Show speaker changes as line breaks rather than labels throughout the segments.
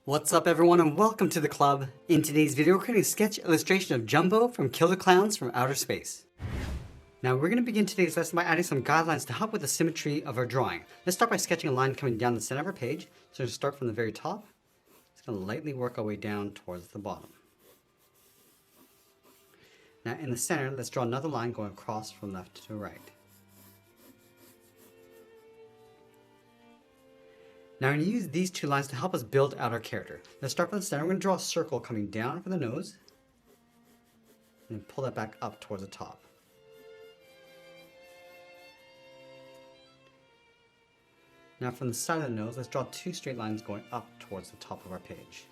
What's up everyone and welcome to the club. In today's video we're creating a sketch illustration of Jumbo from Killer Klowns from Outer Space. Now we're going to begin today's lesson by adding some guidelines to help with the symmetry of our drawing. Let's start by sketching a line coming down the center of our page. So we're going to start from the very top. It's going to lightly work our way down towards the bottom. Now in the center, let's draw another line going across from left to right. Now we're going to use these two lines to help us build out our character. Let's start from the center. We're going to draw a circle coming down from the nose and then pull that back up towards the top. Now from the side of the nose, let's draw two straight lines going up towards the top of our page.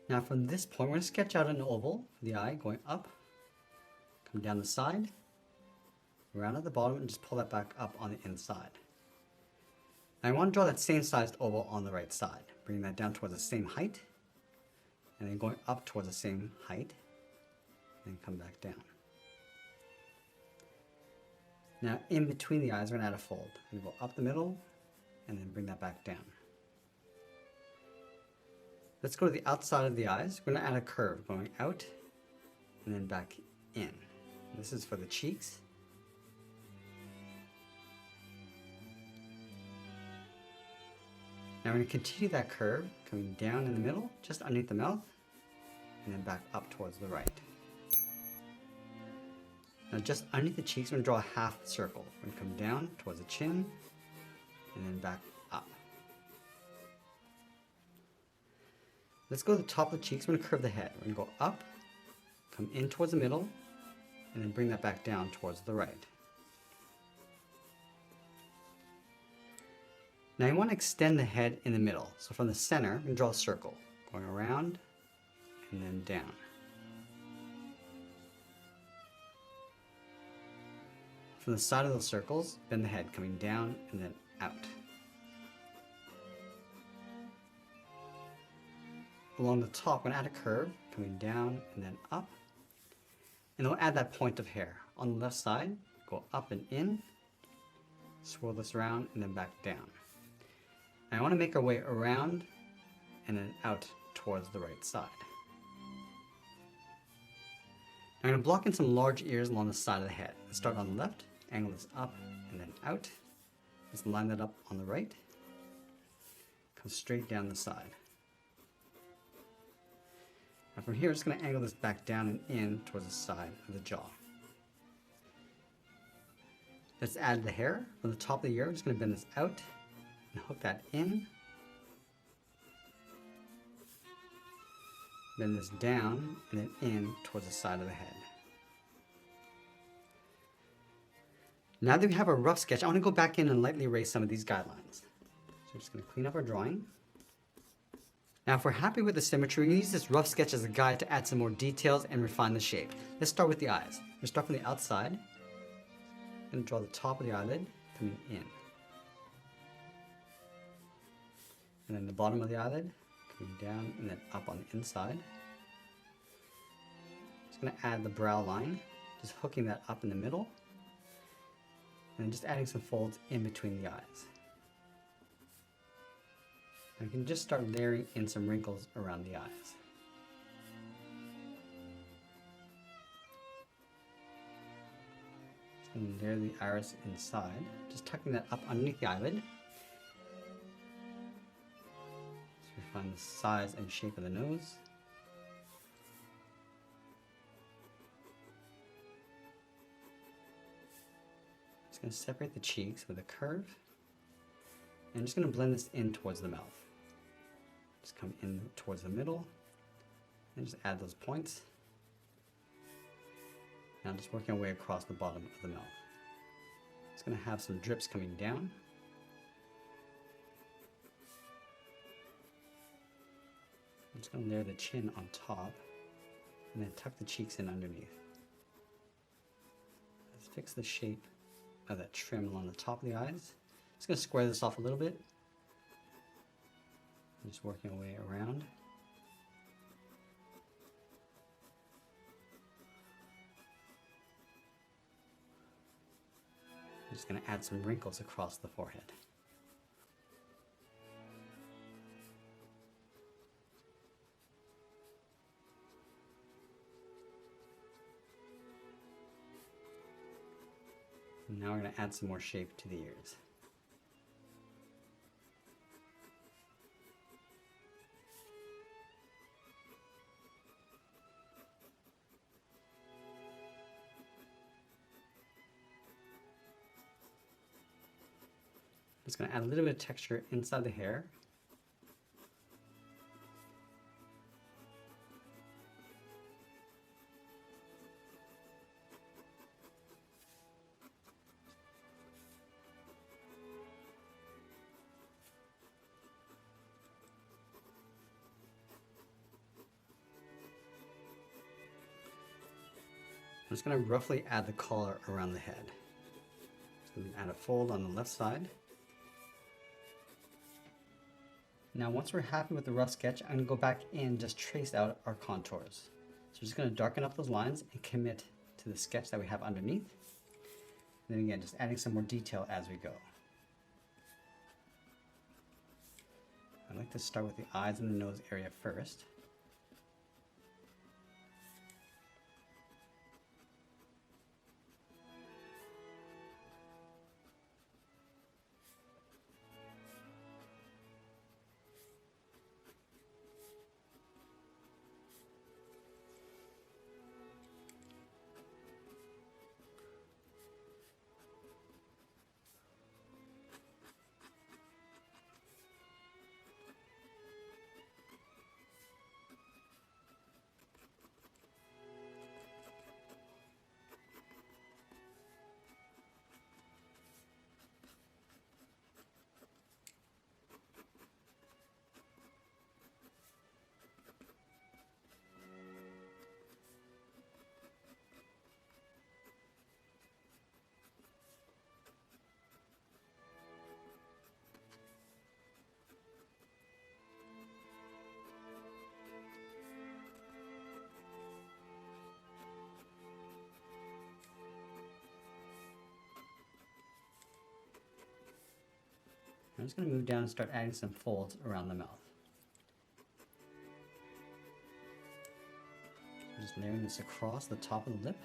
Now from this point, we're going to sketch out an oval for the eye going up, come down the side, around at the bottom, and just pull that back up on the inside. Now I want to draw that same sized oval on the right side, bringing that down towards the same height, and then going up towards the same height, and then come back down. Now in between the eyes, we're going to add a fold. We're going to go up the middle, and then bring that back down. Let's go to the outside of the eyes. We're going to add a curve going out, and then back in. This is for the cheeks. Now we're going to continue that curve, coming down in the middle, just underneath the mouth, and then back up towards the right. Now just underneath the cheeks, we're going to draw a half circle. We're going to come down towards the chin, and then back up. Let's go to the top of the cheeks. We're going to curve the head. We're going to go up, come in towards the middle, and then bring that back down towards the right. Now you want to extend the head in the middle. So from the center, we're going to draw a circle, going around and then down. From the side of those circles, bend the head, coming down and then out. Along the top, we're going to add a curve, coming down and then up. And we'll add that point of hair. On the left side, go up and in, swirl this around and then back down. I want to make our way around and then out towards the right side. I'm going to block in some large ears along the side of the head. Let's start on the left, angle this up and then out. Let's line that up on the right. Come straight down the side. Now from here, I'm just going to angle this back down and in towards the side of the jaw. Let's add the hair. From the top of the ear, I'm just going to bend this out and hook that in. Bend this down and then in towards the side of the head. Now that we have a rough sketch, I want to go back in and lightly erase some of these guidelines. So I'm just going to clean up our drawing. Now if we're happy with the symmetry, we can use this rough sketch as a guide to add some more details and refine the shape. Let's start with the eyes. We'll start from the outside. I'm going to draw the top of the eyelid coming in. And then the bottom of the eyelid, coming down and then up on the inside. Just going to add the brow line, just hooking that up in the middle. And just adding some folds in between the eyes. And you can just start layering in some wrinkles around the eyes. And layer the iris inside, just tucking that up underneath the eyelid. Find the size and shape of the nose. Just going to separate the cheeks with a curve. And I'm just going to blend this in towards the mouth. Just come in towards the middle and just add those points. Now just working our way across the bottom of the mouth. It's going to have some drips coming down. I'm just going to layer the chin on top and then tuck the cheeks in underneath. Let's fix the shape of that trim along the top of the eyes. Just going to square this off a little bit. Just working our way around. I'm just going to add some wrinkles across the forehead. Now we're going to add some more shape to the ears. Just going to add a little bit of texture inside the hair. I'm just going to roughly add the collar around the head. So I'm going to add a fold on the left side. Now once we're happy with the rough sketch, I'm going to go back and just trace out our contours. So I'm just going to darken up those lines and commit to the sketch that we have underneath. And then again, just adding some more detail as we go. I like to start with the eyes and the nose area first. I'm just going to move down and start adding some folds around the mouth. I'm just layering this across the top of the lip,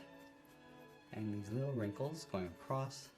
and these little wrinkles going across.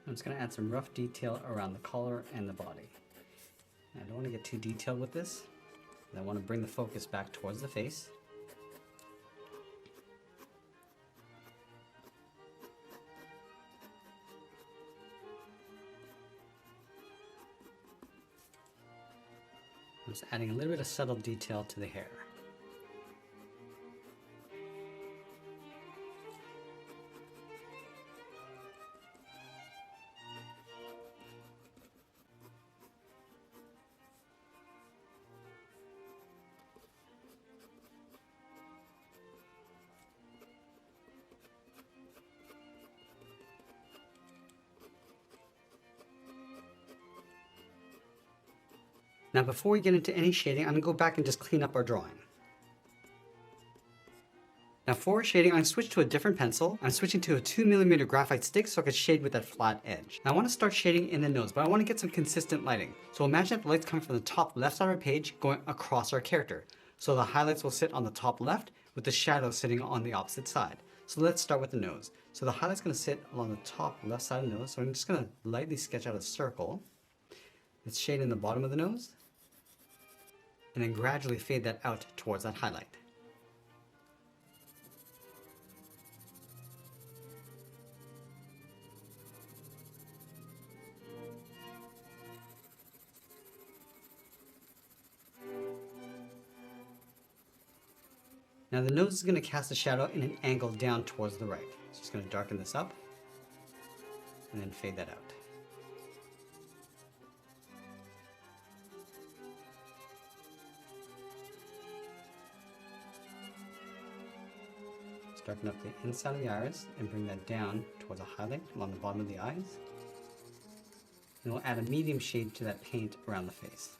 I'm just going to add some rough detail around the collar and the body. I don't want to get too detailed with this. I want to bring the focus back towards the face. I'm just adding a little bit of subtle detail to the hair. Now before we get into any shading, I'm going to go back and just clean up our drawing. Now for shading, I'm going to switch to a different pencil. I'm switching to a 2mm graphite stick so I can shade with that flat edge. Now I want to start shading in the nose, but I want to get some consistent lighting. So imagine that the light's coming from the top left side of our page going across our character. So the highlights will sit on the top left with the shadows sitting on the opposite side. So let's start with the nose. So the highlight's going to sit along the top left side of the nose. So I'm just going to lightly sketch out a circle. Let's shade in the bottom of the nose, and then gradually fade that out towards that highlight. Now the nose is going to cast a shadow in an angle down towards the right. So just going to darken this up and then fade that out. Just darken up the inside of the iris and bring that down towards a highlight along the bottom of the eyes. And we'll add a medium shade to that paint around the face.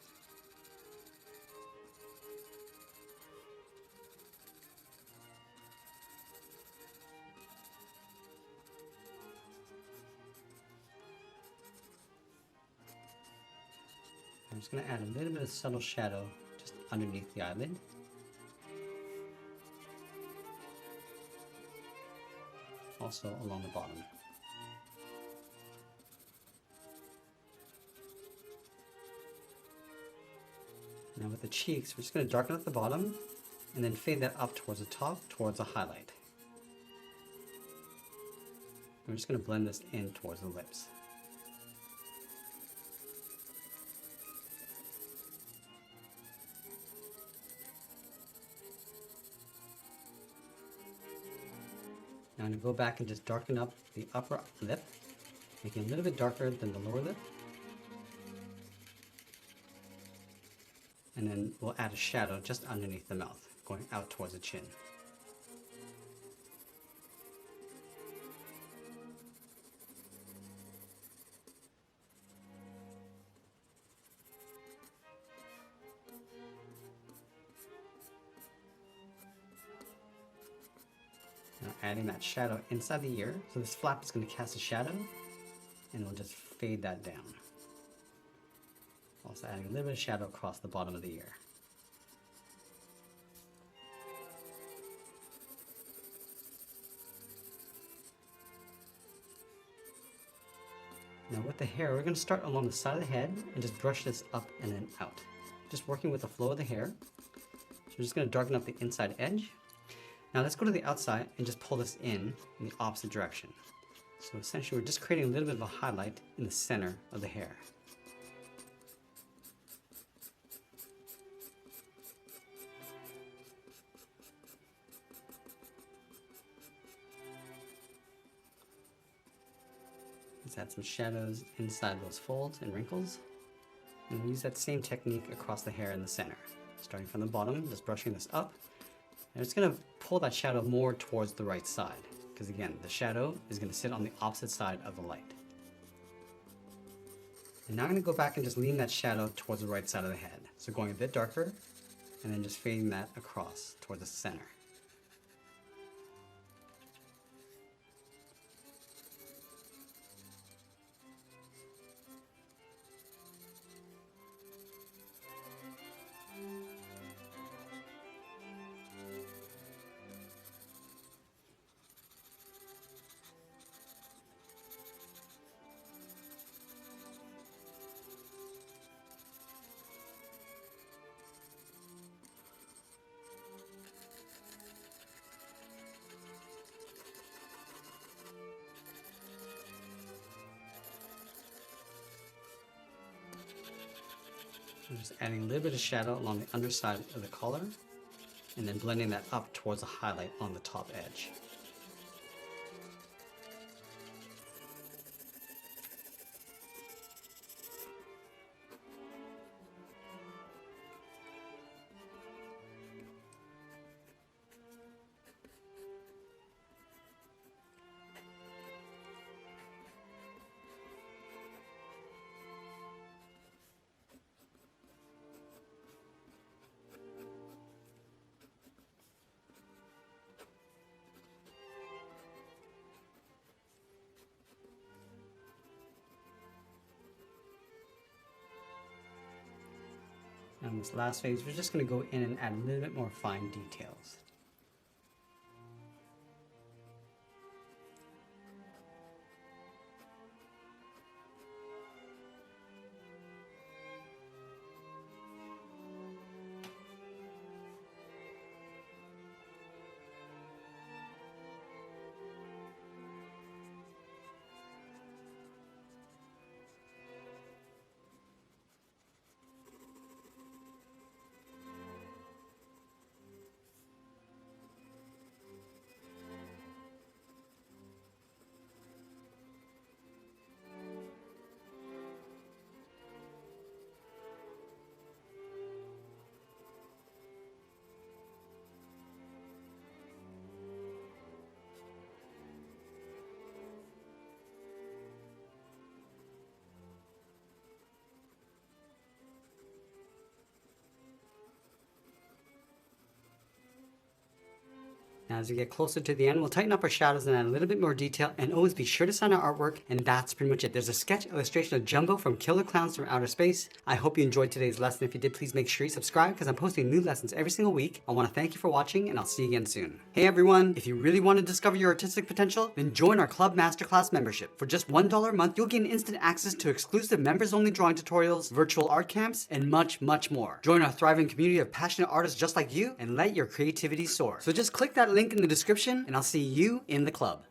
I'm just going to add a little bit of subtle shadow just underneath the eyelid. Also along the bottom. Now with the cheeks, we're just going to darken up the bottom and then fade that up towards the top, towards a highlight. We're just going to blend this in towards the lips. Now I'm going to go back and just darken up the upper lip, making it a little bit darker than the lower lip. And then we'll add a shadow just underneath the mouth, going out towards the chin. Now adding that shadow inside the ear. So this flap is going to cast a shadow, and we'll just fade that down. Also adding a little bit of shadow across the bottom of the ear. Now with the hair, we're going to start along the side of the head and just brush this up and then out. Just working with the flow of the hair. So we're just going to darken up the inside edge. Now let's go to the outside and just pull this in the opposite direction. So essentially we're just creating a little bit of a highlight in the center of the hair. Let's add some shadows inside those folds and wrinkles. And we'll use that same technique across the hair in the center. Starting from the bottom, just brushing this up. And it's going to pull that shadow more towards the right side. Because again, the shadow is going to sit on the opposite side of the light. And now I'm going to go back and just lean that shadow towards the right side of the head. So going a bit darker, and then just fading that across towards the center. I'm just adding a little bit of shadow along the underside of the collar, and then blending that up towards the highlight on the top edge. And this last phase, we're just going to go in and add a little bit more fine details. As we get closer to the end, we'll tighten up our shadows and add a little bit more detail, and always be sure to sign our artwork, and that's pretty much it. There's a sketch illustration of Jumbo from Killer Klowns from Outer Space. I hope you enjoyed today's lesson. If you did, please make sure you subscribe because I'm posting new lessons every single week. I want to thank you for watching, and I'll see you again soon. Hey everyone, if you really want to discover your artistic potential, then join our Club Masterclass membership. For just $1 a month, you'll gain instant access to exclusive members-only drawing tutorials, virtual art camps, and much, much more. Join our thriving community of passionate artists just like you and let your creativity soar. So just click that link in the description and I'll see you in the club.